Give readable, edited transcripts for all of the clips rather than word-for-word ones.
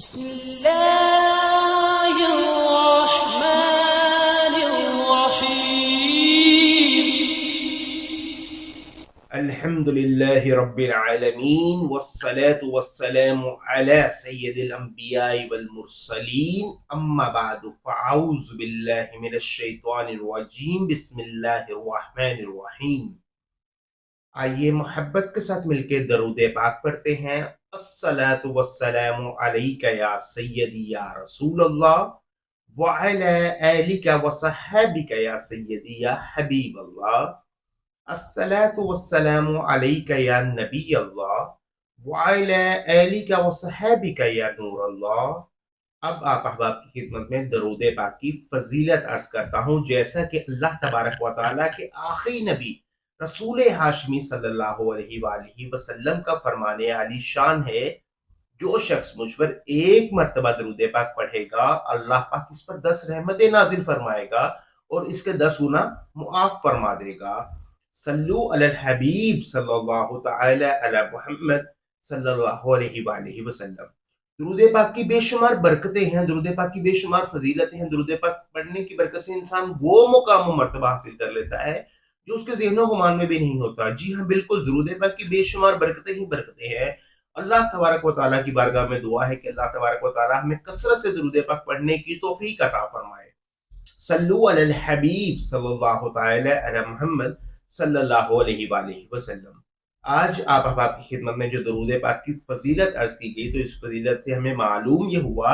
بسم الله الرحمن الرحيم. الحمد لله رب العالمين والصلاة والسلام على سيد الأنبياء والمرسلين أما بعد فأعوذ بالله من الشيطان الرجيم بسم الله الرحمن الرحيم. آئیے محبت کے ساتھ مل کے درود پاک پڑھتے ہیں. الصلاة والسلام علیک یا سیدی یا رسول اللہ وعلی آلک وصحابک یا سیدی یا حبیب اللہ. الصلاة والسلام علیک یا نبی اللہ وعلی آلک وصحابک یا نور اللہ. اب آپ احباب کی خدمت میں درود پاک کی فضیلت عرض کرتا ہوں. جیسا کہ اللہ تبارک و تعالیٰ کے آخری نبی رسول ہاشمی صلی اللہ علیہ وآلہ وسلم کا فرمان عالی شان ہے، جو شخص مجھ پر ایک مرتبہ درود پاک پڑھے گا اللہ پاک اس پر 10 رحمتیں نازل فرمائے گا اور اس کے 10 گنا معاف فرما دے گا. صلو علی الحبیب صلی اللہ تعالی علی محمد صلی اللہ علیہ وآلہ وسلم. درود پاک کی بے شمار برکتیں ہیں، درود پاک کی بے شمار فضیلتیں ہیں. درود پاک پڑھنے کی برکت سے انسان وہ مقام و مرتبہ حاصل کر لیتا ہے جو اس کے ذہن و گمان میں بھی نہیں ہوتا. جی ہاں بالکل، درود پاک کی بے شمار برکتیں ہی برکتیں ہیں. اللہ تبارک و تعالیٰ کی بارگاہ میں دعا ہے کہ اللہ تبارک و تعالیٰ ہمیں کثرت سے درود پاک پڑھنے کی توفیق عطا فرمائے. صلو علی الحبیب صلی اللہ تعالی علی محمد صلی اللہ علیہ وآلہ وسلم. آج آپ احباب کی خدمت میں جو درود پاک کی فضیلت عرض کی گئی، تو اس فضیلت سے ہمیں معلوم یہ ہوا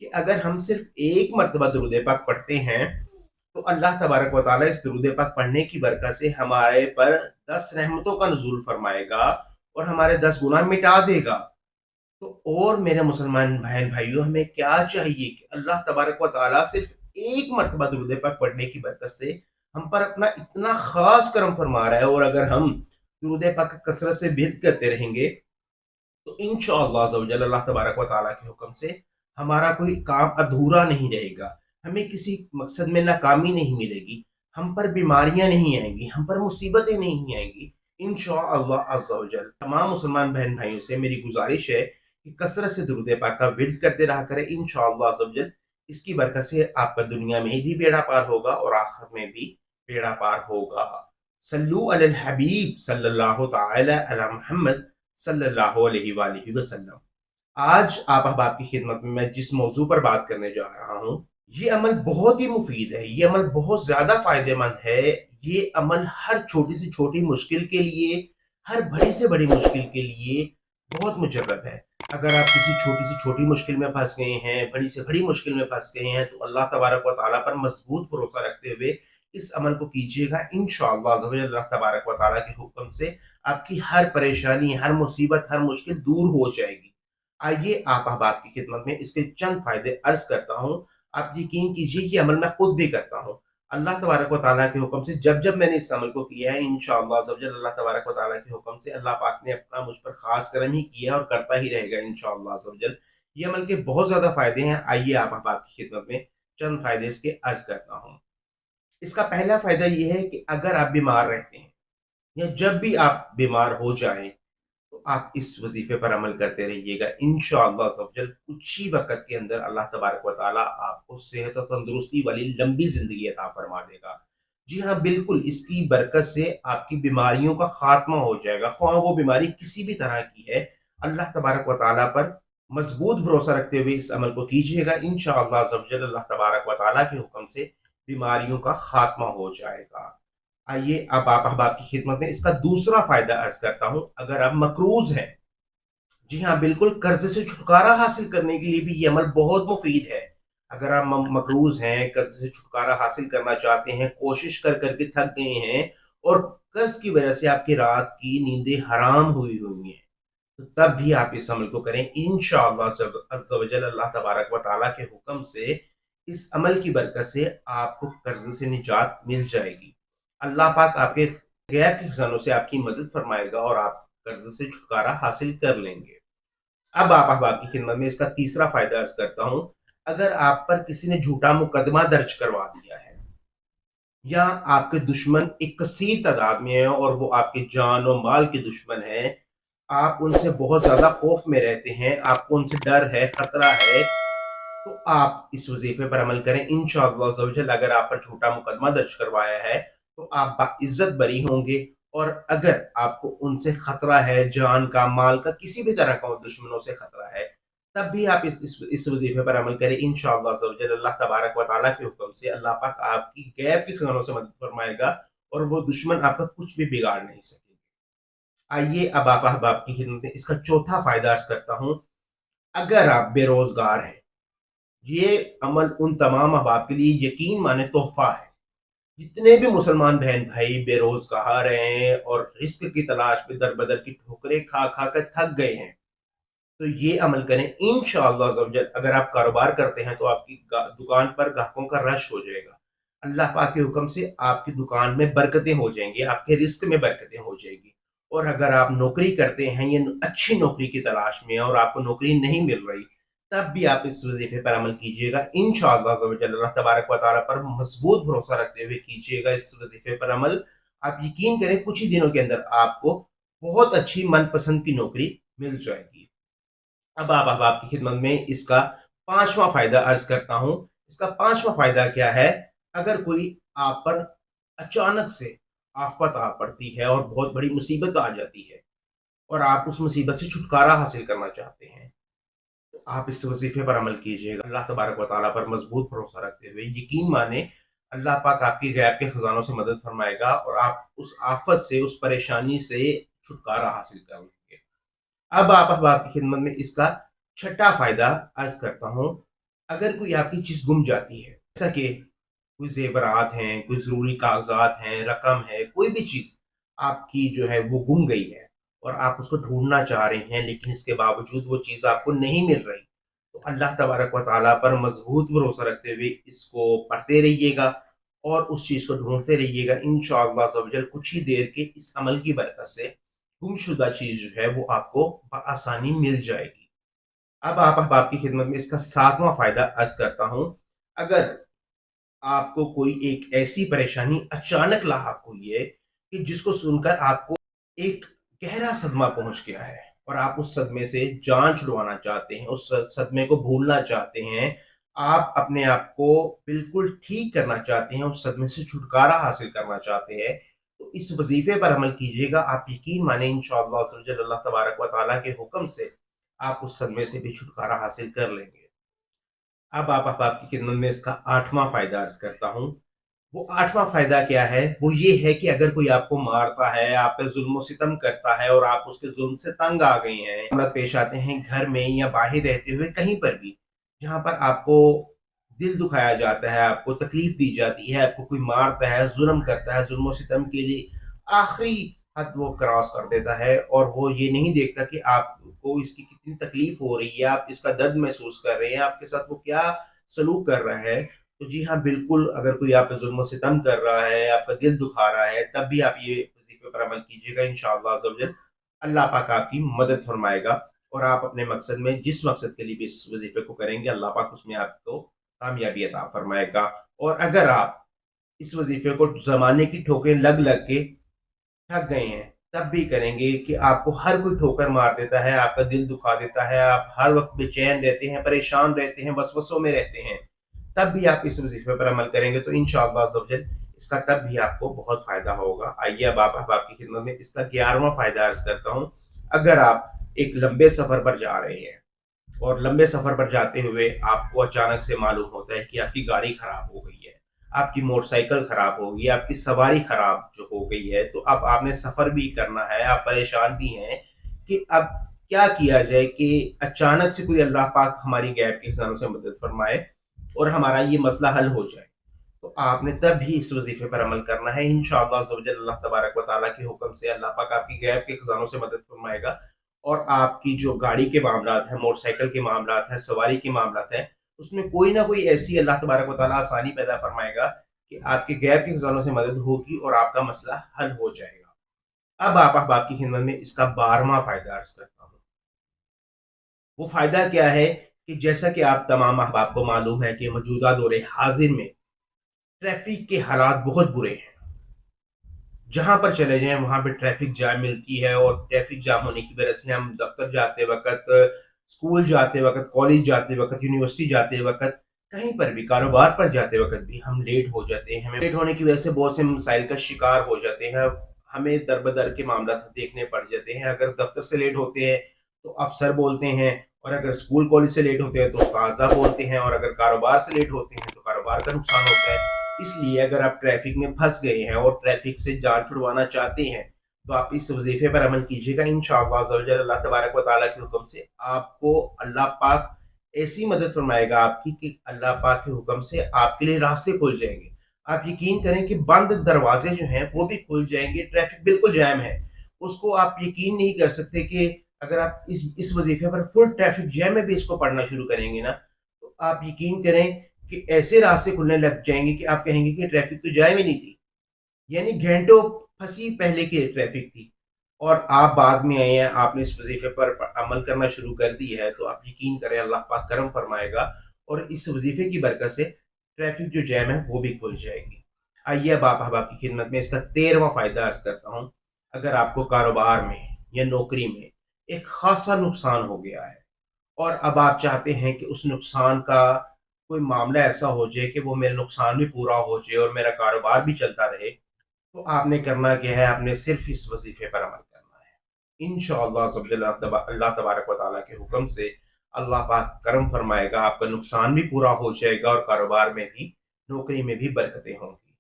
کہ اگر ہم صرف ایک مرتبہ درود پاک پڑھتے ہیں تو اللہ تبارک و تعالیٰ اس درود پاک پڑھنے کی برکت سے ہمارے پر 10 رحمتوں کا نزول فرمائے گا اور ہمارے 10 گناہ مٹا دے گا. تو اور میرے مسلمان بہن بھائیوں، ہمیں کیا چاہیے کہ اللہ تبارک و تعالیٰ صرف ایک مرتبہ درود پاک پڑھنے کی برکت سے ہم پر اپنا اتنا خاص کرم فرما رہا ہے، اور اگر ہم درود پاک کثرت سے ورد کرتے رہیں گے تو انشاءاللہ عز و جل اللہ تبارک و تعالیٰ کے حکم سے ہمارا کوئی کام ادھورا نہیں رہے گا، ہمیں کسی مقصد میں ناکامی نہیں ملے گی، ہم پر بیماریاں نہیں آئیں گی، ہم پر مصیبتیں نہیں آئیں گی انشاءاللہ عز و جل. تمام مسلمان بہن بھائیوں سے میری گزارش ہے کہ کثرت سے درود پاک کا ورد کرتے رہا کریں. انشاءاللہ عز و جل اس کی برکت سے آپ کا دنیا میں بھی بیڑا پار ہوگا اور آخرت میں بھی بیڑا پار ہوگا. صلو علی الحبیب صلی اللہ تعالی علی محمد صلی اللہ علیہ وآلہ وسلم. آج آپ احباب کی خدمت میں جس موضوع پر بات کرنے جا رہا ہوں، یہ عمل بہت ہی مفید ہے، یہ عمل بہت زیادہ فائدہ مند ہے. یہ عمل ہر چھوٹی سے چھوٹی مشکل کے لیے، ہر بڑی سے بڑی مشکل کے لیے بہت مجرب ہے. اگر آپ کسی چھوٹی سے چھوٹی مشکل میں پھنس گئے ہیں، بڑی سے بڑی مشکل میں پھنس گئے ہیں، تو اللہ تبارک و تعالیٰ پر مضبوط بھروسہ رکھتے ہوئے اس عمل کو کیجیے گا. انشاءاللہ عز و جل اللہ تبارک و تعالیٰ کے حکم سے آپ کی ہر پریشانی، ہر مصیبت، ہر مشکل دور ہو جائے گی. آئیے آپ احباب کی خدمت میں اس کے چند فائدے عرض کرتا ہوں. آپ یقین کیجیے یہ عمل میں خود بھی کرتا ہوں. اللہ تبارک و تعالیٰ کے حکم سے جب جب میں نے اس عمل کو کیا ہے، انشاءاللہ عز و جل اللہ تبارک و تعالیٰ کے حکم سے اللہ پاک نے اپنا مجھ پر خاص کرم ہی کیا اور کرتا ہی رہے گا انشاءاللہ عز و جل. یہ عمل کے بہت زیادہ فائدے ہیں. آئیے آپ احباب کی خدمت میں چند فائدے اس کے عرض کرتا ہوں. اس کا پہلا فائدہ یہ ہے کہ اگر آپ بیمار رہتے ہیں یا جب بھی آپ بیمار ہو جائیں تو آپ اس وظیفے پر عمل کرتے رہیے گا. انشاءاللہ عز و جل کچھ ہی وقت کے اندر اللہ تبارک و تعالیٰ آپ کو صحت و تندرستی والی لمبی زندگی عطا فرما دے گا. جی ہاں بالکل، اس کی برکت سے آپ کی بیماریوں کا خاتمہ ہو جائے گا، خواہ وہ بیماری کسی بھی طرح کی ہے. اللہ تبارک و تعالیٰ پر مضبوط بھروسہ رکھتے ہوئے اس عمل کو کیجیے گا. انشاءاللہ عز و جل اللہ تبارک و تعالیٰ کے حکم سے بیماریوں کا خاتمہ ہو جائے گا. آئیے اب آپ احباب کی خدمت میں اس کا دوسرا فائدہ عرض کرتا ہوں. اگر آپ مقروض ہیں، جی ہاں بالکل، قرضے سے چھٹکارا حاصل کرنے کے لیے بھی یہ عمل بہت مفید ہے. اگر آپ مقروض ہیں، قرض سے چھٹکارا حاصل کرنا چاہتے ہیں، کوشش کر کر کے تھک گئے ہیں اور قرض کی وجہ سے آپ کی رات کی نیندیں حرام ہوئی ہیں، تو تب بھی آپ اس عمل کو کریں. انشاءاللہ عز و جل اللہ تبارک و تعالیٰ کے حکم سے اس عمل کی برکت سے آپ کو قرض سے نجات مل جائے گی. اللہ پاک آپ کے غیب کے خزانوں سے آپ کی مدد فرمائے گا اور آپ قرض سے چھٹکارا حاصل کر لیں گے. اب آپ احباب کی خدمت میں اس کا تیسرا فائدہ عرض کرتا ہوں. اگر آپ پر کسی نے جھوٹا مقدمہ درج کروا دیا ہے یا آپ کے دشمن ایک کثیر تعداد میں ہیں اور وہ آپ کے جان و مال کے دشمن ہیں، آپ ان سے بہت زیادہ خوف میں رہتے ہیں، آپ کو ان سے ڈر ہے، خطرہ ہے، تو آپ اس وظیفے پر عمل کریں انشاءاللہ عز و جل۔ اگر آپ پر جھوٹا مقدمہ درج کروایا ہے تو آپ باعزت بری ہوں گے، اور اگر آپ کو ان سے خطرہ ہے، جان کا، مال کا، کسی بھی طرح کا دشمنوں سے خطرہ ہے، تب بھی آپ اس وظیفے پر عمل کریں انشاءاللہ عز و جل۔ اللہ تبارک و تعالیٰ کے حکم سے اللہ پاک آپ کی غیب کی خزانوں سے مدد فرمائے گا، اور وہ دشمن آپ کا کچھ بھی بگاڑ نہیں سکے گے۔ آئیے اب آپ احباب کی خدمت میں اس کا چوتھا فائدہ عرض کرتا ہوں۔ اگر آپ بے روزگار ہیں، یہ عمل ان تمام احباب کے لیے یقین مانے تحفہ ہے۔ جتنے بھی مسلمان بہن بھائی بے روزگار ہیں اور رزق کی تلاش میں در بدر کی ٹھوکریں کھا کھا کر تھک گئے ہیں، تو یہ عمل کریں انشاءاللہ عز و جل۔ اگر آپ کاروبار کرتے ہیں تو آپ کی دکان پر گاہکوں کا رش ہو جائے گا، اللہ پاک کے حکم سے آپ کی دکان میں برکتیں ہو جائیں گی، آپ کے رزق میں برکتیں ہو جائیں گی۔ اور اگر آپ نوکری کرتے ہیں یا اچھی نوکری کی تلاش میں اور آپ کو نوکری نہیں مل رہی، تب بھی آپ اس وظیفے پر عمل کیجئے گا انشاءاللہ عز و جل۔ اللہ تبارک و تعالیٰ پر مضبوط بھروسہ رکھتے ہوئے کیجئے گا اس وظیفے پر عمل۔ آپ یقین کریں کچھ ہی دنوں کے اندر آپ کو بہت اچھی من پسند کی نوکری مل جائے گی۔ اب آپ احباب کی خدمت میں اس کا پانچواں فائدہ عرض کرتا ہوں۔ اس کا پانچواں فائدہ کیا ہے؟ اگر کوئی آپ پر اچانک سے آفت آ پڑتی ہے اور بہت بڑی مصیبت آ جاتی ہے، اور آپ اس مصیبت سے چھٹکارا حاصل کرنا چاہتے ہیں، تو آپ اس وظیفے پر عمل کیجئے گا۔ اللہ تبارک و تعالیٰ پر مضبوط بھروسہ رکھتے ہوئے یقین مانے اللہ پاک آپ کی غیب کے خزانوں سے مدد فرمائے گا، اور آپ اس آفت سے، اس پریشانی سے چھٹکارا حاصل کر لیں گے۔ اب آپ احباب کی خدمت میں اس کا چھٹا فائدہ عرض کرتا ہوں۔ اگر کوئی آپ کی چیز گم جاتی ہے، جیسا کہ کوئی زیورات ہیں، کوئی ضروری کاغذات ہیں، رقم ہے، کوئی بھی چیز آپ کی جو ہے وہ گم گئی ہے، اور آپ اس کو ڈھونڈنا چاہ رہے ہیں لیکن اس کے باوجود وہ چیز آپ کو نہیں مل رہی، تو اللہ تبارک و تعالیٰ پر مضبوط بھروسہ رکھتے ہوئے اس کو پڑھتے رہیے گا اور اس چیز کو ڈھونڈتے رہیے گا انشاءاللہ عز و جل۔ کچھ ہی دیر کے اس عمل کی برکت سے گم شدہ چیز جو ہے وہ آپ کو بآسانی مل جائے گی۔ اب آپ احباب کی خدمت میں اس کا ساتواں فائدہ عرض کرتا ہوں۔ اگر آپ کو کوئی ایک ایسی پریشانی اچانک لاحق ہوئی ہے کہ جس کو سن کر آپ کو ایک گہرا صدمہ پہنچ گیا ہے، اور آپ اس صدمے سے جان چھڑوانا چاہتے ہیں، اس صدمے کو بھولنا چاہتے ہیں، آپ اپنے آپ کو بالکل ٹھیک کرنا چاہتے ہیں، اس صدمے سے چھٹکارا حاصل کرنا چاہتے ہیں، تو اس وظیفے پر عمل کیجئے گا۔ آپ یقین مانیں انشاءاللہ عز و جل اللہ تبارک و تعالیٰ کے حکم سے آپ اس صدمے سے بھی چھٹکارا حاصل کر لیں گے۔ اب آپ احباب کی خدمت میں اس کا آٹھواں فائدہ عرض کرتا ہوں۔ وہ آٹھواں فائدہ کیا ہے؟ وہ یہ ہے کہ اگر کوئی آپ کو مارتا ہے، آپ پہ ظلم و ستم کرتا ہے، اور آپ اس کے ظلم سے تنگ آ گئی ہیں، معاملات پیش آتے ہیں گھر میں یا باہر رہتے ہوئے کہیں پر بھی، جہاں پر آپ کو دل دکھایا جاتا ہے، آپ کو تکلیف دی جاتی ہے، آپ کو کوئی مارتا ہے، ظلم کرتا ہے، ظلم و ستم کے لیے آخری حد وہ کراس کر دیتا ہے، اور وہ یہ نہیں دیکھتا کہ آپ کو اس کی کتنی تکلیف ہو رہی ہے، آپ اس کا درد محسوس کر رہے ہیں، آپ کے ساتھ وہ کیا سلوک کر رہا ہے، تو جی ہاں بالکل، اگر کوئی آپ پہ ظلم و ستم کر رہا ہے، آپ کا دل دکھا رہا ہے، تب بھی آپ یہ وظیفے پر عمل کیجئے گا انشاءاللہ عز و جل۔ اللہ پاک آپ کی مدد فرمائے گا، اور آپ اپنے مقصد میں جس مقصد کے لیے بھی اس وظیفے کو کریں گے، اللہ پاک اس میں آپ کو کامیابی عطا فرمائے گا۔ اور اگر آپ اس وظیفے کو زمانے کی ٹھوکریں لگ لگ کے تھک گئے ہیں، تب بھی کریں گے کہ آپ کو ہر کوئی ٹھوکر مار دیتا ہے، آپ کا دل دکھا دیتا ہے، آپ ہر وقت بے چین رہتے ہیں، پریشان رہتے ہیں، وسوسوں میں رہتے ہیں، تب بھی آپ اس وظیفے پر عمل کریں گے تو انشاءاللہ عز و جل اس کا تب بھی آپ کو بہت فائدہ ہوگا۔ آئیے اب آپ احباب کی خدمت میں اس کا 11واں فائدہ عرض کرتا ہوں۔ اگر آپ ایک لمبے سفر پر جا رہے ہیں، اور لمبے سفر پر جاتے ہوئے آپ کو اچانک سے معلوم ہوتا ہے کہ آپ کی گاڑی خراب ہو گئی ہے، آپ کی موٹر سائیکل خراب ہو گئی، آپ کی سواری خراب جو ہو گئی ہے، تو اب آپ نے سفر بھی کرنا ہے، آپ پریشان بھی ہیں کہ اب کیا کیا جائے کہ اچانک سے کوئی اللہ پاک ہماری غیب کے خزانوں سے مدد فرمائے اور ہمارا یہ مسئلہ حل ہو جائے، تو آپ نے تب بھی اس وظیفے پر عمل کرنا ہے انشاءاللہ عز و جل۔ اللہ تبارک و تعالیٰ کے حکم سے اللہ پاک آپ کی غیب کے خزانوں سے مدد فرمائے گا، اور آپ کی جو گاڑی کے معاملات ہیں، موٹر سائیکل کے معاملات ہیں، سواری کے معاملات ہیں، اس میں کوئی نہ کوئی ایسی اللہ تبارک و تعالیٰ آسانی پیدا فرمائے گا کہ آپ کے غیب کے خزانوں سے مدد ہوگی اور آپ کا مسئلہ حل ہو جائے گا۔ اب آپ احباب کی خدمت میں اس کا 12واں فائدہ عرض کرتا ہوں۔ وہ فائدہ کیا ہے کہ جیسا کہ آپ تمام احباب کو معلوم ہے کہ موجودہ دور حاضر میں ٹریفک کے حالات بہت برے ہیں، جہاں پر چلے جائیں وہاں پہ ٹریفک جام ملتی ہے، اور ٹریفک جام ہونے کی وجہ سے ہم دفتر جاتے وقت، اسکول جاتے وقت، کالج جاتے وقت، یونیورسٹی جاتے وقت، کہیں پر بھی کاروبار پر جاتے وقت بھی ہم لیٹ ہو جاتے ہیں. ہمیں لیٹ ہونے کی وجہ سے بہت سے مسائل کا شکار ہو جاتے ہیں. ہمیں در بدر کے معاملات دیکھنے پڑ جاتے ہیں. اگر دفتر سے لیٹ ہوتے ہیں تو افسر بولتے ہیں، اور اگر اسکول کالج سے لیٹ ہوتے ہیں تو اساتذہ بولتے ہیں، اور اگر کاروبار سے لیٹ ہوتے ہیں تو کاروبار کا نقصان ہوتا ہے. اس لیے اگر آپ ٹریفک میں پھنس گئے ہیں اور ٹریفک سے جان چھڑوانا چاہتے ہیں تو آپ اس وظیفے پر عمل کیجیے گا. انشاءاللہ عز و جل اللہ تبارک و تعالیٰ کے حکم سے آپ کو اللہ پاک ایسی مدد فرمائے گا آپ کی کہ اللہ پاک کے حکم سے آپ کے لیے راستے کھل جائیں گے. آپ یقین کریں کہ بند دروازے جو ہیں وہ بھی کھل جائیں گے. ٹریفک بالکل جام ہے، اس کو آپ یقین نہیں کر سکتے کہ اگر آپ اس وظیفے پر فل ٹریفک جام میں بھی اس کو پڑھنا شروع کریں گے نا، تو آپ یقین کریں کہ ایسے راستے کھلنے لگ جائیں گے کہ آپ کہیں گے کہ ٹریفک تو جام ہی نہیں تھی. یعنی گھنٹوں پھنسی پہلے کی ٹریفک تھی، اور آپ بعد میں آئے ہیں، آپ نے اس وظیفے پر عمل کرنا شروع کر دی ہے، تو آپ یقین کریں اللہ پاک کرم فرمائے گا، اور اس وظیفے کی برکت سے ٹریفک جو جیم ہے وہ بھی کھل جائے گی. آئیے اب آپ احباب کی خدمت میں اس کا 13واں فائدہ عرض کرتا ہوں. اگر آپ کو کاروبار میں یا نوکری میں ایک خاصا نقصان ہو گیا ہے، اور اب آپ چاہتے ہیں کہ اس نقصان کا کوئی معاملہ ایسا ہو جائے کہ وہ میرا نقصان بھی پورا ہو جائے اور میرا کاروبار بھی چلتا رہے، تو آپ نے کرنا کیا ہے؟ آپ نے صرف اس وظیفے پر عمل کرنا ہے. انشاءاللہ عز و جل اللہ تبارک و تعالیٰ کے حکم سے اللہ پاک کرم فرمائے گا، آپ کا نقصان بھی پورا ہو جائے گا، اور کاروبار میں بھی، نوکری میں بھی برکتیں ہوں گی.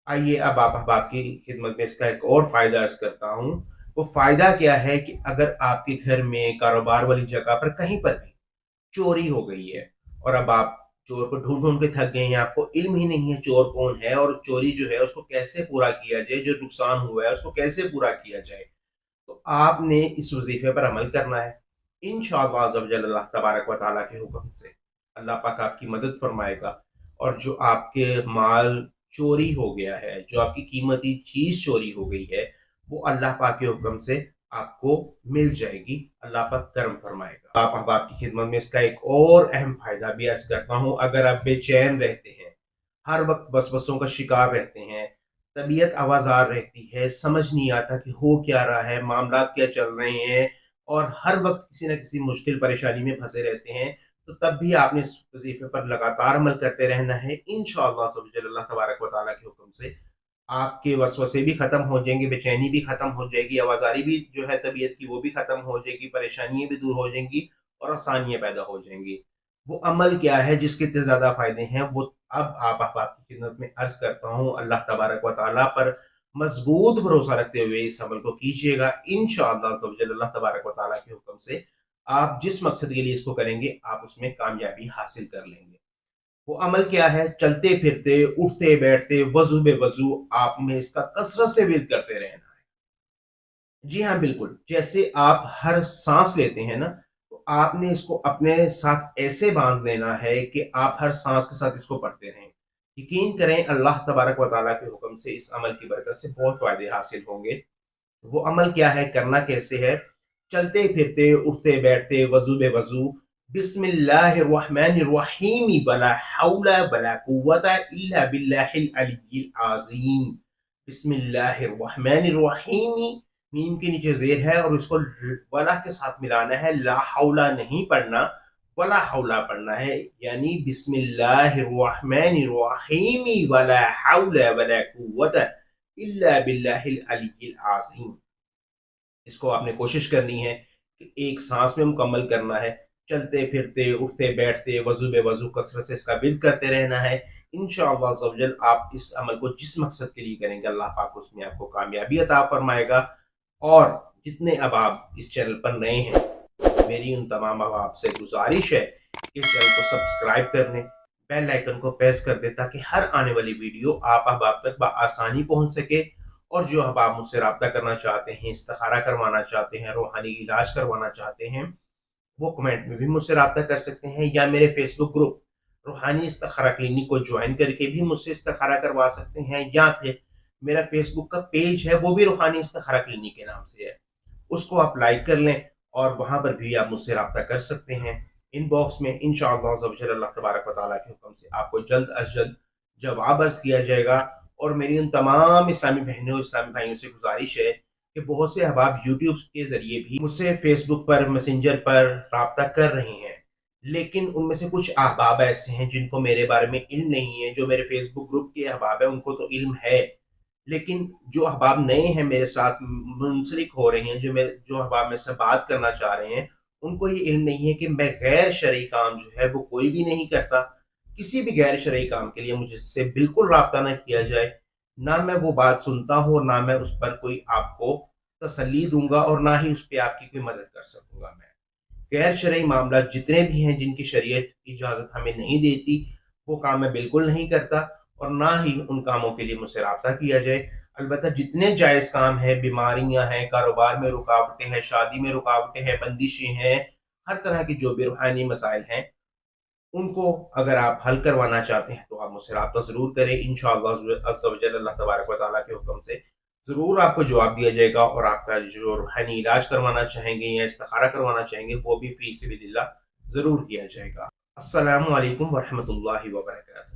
آئیے اب آپ احباب کی خدمت میں اس کا ایک اور فائدہ عرض کرتا ہوں. وہ فائدہ کیا ہے کہ اگر آپ کے گھر میں، کاروبار والی جگہ پر، کہیں پر بھی چوری ہو گئی ہے، اور اب آپ چور کو ڈھونڈ ڈھونڈ کے تھک گئے ہیں، آپ کو علم ہی نہیں ہے چور کون ہے، اور چوری جو ہے اس کو کیسے پورا کیا جائے، جو نقصان ہوا ہے اس کو کیسے پورا کیا جائے، تو آپ نے اس وظیفے پر عمل کرنا ہے. انشاءاللہ عز و جل اللہ تبارک و تعالیٰ کے حکم سے اللہ پاک آپ کی مدد فرمائے گا، اور جو آپ کے مال چوری ہو گیا ہے، جو آپ کی قیمتی چیز چوری ہو گئی ہے، وہ اللہ پاک کے حکم سے آپ کو مل جائے گی. اللہ پاک کرم فرمائے گا. آپ احباب کی خدمت میں اس کا ایک اور اہم فائدہ بھی عرض کرتا ہوں. اگر آپ بے چین رہتے ہیں، ہر وقت وسوسوں کا شکار رہتے ہیں، طبیعت آوازار رہتی ہے، سمجھ نہیں آتا کہ ہو کیا رہا ہے، معاملات کیا چل رہے ہیں، اور ہر وقت کسی نہ کسی مشکل پریشانی میں پھنسے رہتے ہیں، تو تب بھی آپ نے اس وظیفے پر لگاتار عمل کرتے رہنا ہے. انشاءاللہ سب جل اللہ تبارک و تعالیٰ کے حکم سے آپ کے وسوسے بھی ختم ہو جائیں گے، بے چینی بھی ختم ہو جائے گی، آوازاری بھی جو ہے طبیعت کی وہ بھی ختم ہو جائے گی، پریشانیاں بھی دور ہو جائیں گی، اور آسانیاں پیدا ہو جائیں گی. وہ عمل کیا ہے جس کے اتنے زیادہ فائدے ہیں، وہ اب آپ احباب کی خدمت میں عرض کرتا ہوں. اللہ تبارک و تعالیٰ پر مضبوط بھروسہ رکھتے ہوئے اس عمل کو کیجیے گا. انشاءاللہ عز و جل اللہ تبارک و تعالیٰ کے حکم سے آپ جس مقصد کے لیے اس کو کریں گے، آپ اس میں کامیابی حاصل کر لیں گے. وہ عمل کیا ہے؟ چلتے پھرتے، اٹھتے بیٹھتے، وضو بے وضو آپ میں اس کا کثرت سے ورد کرتے رہنا ہے. جی ہاں بالکل، جیسے آپ ہر سانس لیتے ہیں نا، تو آپ نے اس کو اپنے ساتھ ایسے باندھ لینا ہے کہ آپ ہر سانس کے ساتھ اس کو پڑھتے رہیں. یقین کریں اللہ تبارک و تعالیٰ کے حکم سے اس عمل کی برکت سے بہت فائدے حاصل ہوں گے. وہ عمل کیا ہے؟ کرنا کیسے ہے؟ چلتے پھرتے، اٹھتے بیٹھتے، وضو بے وضو، بسم اللہ الرحمن الرحیم، بلا حول بلا قوت الا باللہ العلی العظیم. بسم اللہ الرحمن الرحیم، میم کے نیچے زیر ہے، اور اس کو ولا کے ساتھ ملانا ہے، لا حولا نہیں پڑھنا، ولا حولا پڑھنا ہے. یعنی بسم اللہ الرحمن الرحیم ولا حول ولا قوت الا باللہ العلی العظیم. اس کو آپ نے کوشش کرنی ہے کہ ایک سانس میں مکمل کرنا ہے. چلتے پھرتے، اٹھتے بیٹھتے، وضو بے وضو کثرت سے اس کا ورد کرتے رہنا ہے. انشاءاللہ عز و جل آپ اس عمل کو جس مقصد کے لیے کریں گے، اللہ پاک اس میں آپ کو کامیابی عطا فرمائے گا. اور جتنے احباب اس چینل پر نئے ہیں، میری ان تمام احباب سے گزارش ہے کہ چینل کو سبسکرائب کر لیں، بیل آئیکن کو پریس کر دیں، تاکہ ہر آنے والی ویڈیو آپ احباب تک بآسانی پہنچ سکے. اور جو احباب مجھ سے رابطہ کرنا چاہتے ہیں، استخارہ کروانا چاہتے ہیں، روحانی علاج کروانا چاہتے ہیں، وہ کمنٹ میں بھی مجھ سے رابطہ کر سکتے ہیں، یا میرے فیس بک گروپ روحانی استخارہ کلینک کو جوائن کر کے بھی مجھ سے استخارہ کروا سکتے ہیں. یا پھر میرا فیس بک کا پیج ہے، وہ بھی روحانی استخارہ کلینک کے نام سے ہے، اس کو آپ لائک کر لیں، اور وہاں پر بھی آپ مجھ سے رابطہ کر سکتے ہیں ان باکس میں. انشاءاللہ عز و جل اللہ تبارک و تعالیٰ کے حکم سے آپ کو جلد از جلد جواب عرض کیا جائے گا. اور میری ان تمام اسلامی بہنوں اسلامی بھائیوں سے گزارش ہے کہ بہت سے احباب یوٹیوب کے ذریعے بھی مجھ سے فیس بک پر میسنجر پر رابطہ کر رہے ہیں، لیکن ان میں سے کچھ احباب ایسے ہیں جن کو میرے بارے میں علم نہیں ہے۔ جو میرے فیس بک گروپ کے احباب ہیں ان کو تو علم ہے، لیکن جو احباب نئے ہیں میرے ساتھ منسلک ہو رہے ہیں، جو احباب میرے سے بات کرنا چاہ رہے ہیں، ان کو یہ علم نہیں ہے کہ میں غیر شرعی کام جو ہے وہ کوئی بھی نہیں کرتا۔ کسی بھی غیر شرعی کام کے لیے مجھ سے بالکل رابطہ نہ کیا جائے، نہ میں وہ بات سنتا ہوں اور نہ میں اس پر کوئی آپ کو تسلی دوں گا اور نہ ہی اس پہ آپ کی کوئی مدد کر سکوں گا۔ میں غیر شرعی معاملات جتنے بھی ہیں جن کی شریعت اجازت ہمیں نہیں دیتی وہ کام میں بالکل نہیں کرتا، اور نہ ہی ان کاموں کے لیے مجھ سے رابطہ کیا جائے۔ البتہ جتنے جائز کام ہیں، بیماریاں ہیں، کاروبار میں رکاوٹیں ہیں، شادی میں رکاوٹیں ہیں، بندشیں ہیں، ہر طرح کی جو بھی روحانی مسائل ہیں ان کو اگر آپ حل کروانا چاہتے ہیں تو آپ مجھ سے رابطہ ضرور کریں۔ انشاءاللہ عز و جل اللہ تبارک و تعالیٰ کے حکم سے ضرور آپ کو جواب دیا جائے گا، اور آپ کا جو روحانی علاج کروانا چاہیں گے یا استخارہ کروانا چاہیں گے وہ بھی فی سبیل اللہ ضرور کیا جائے گا۔ السلام علیکم ورحمۃ اللہ وبرکاتہ۔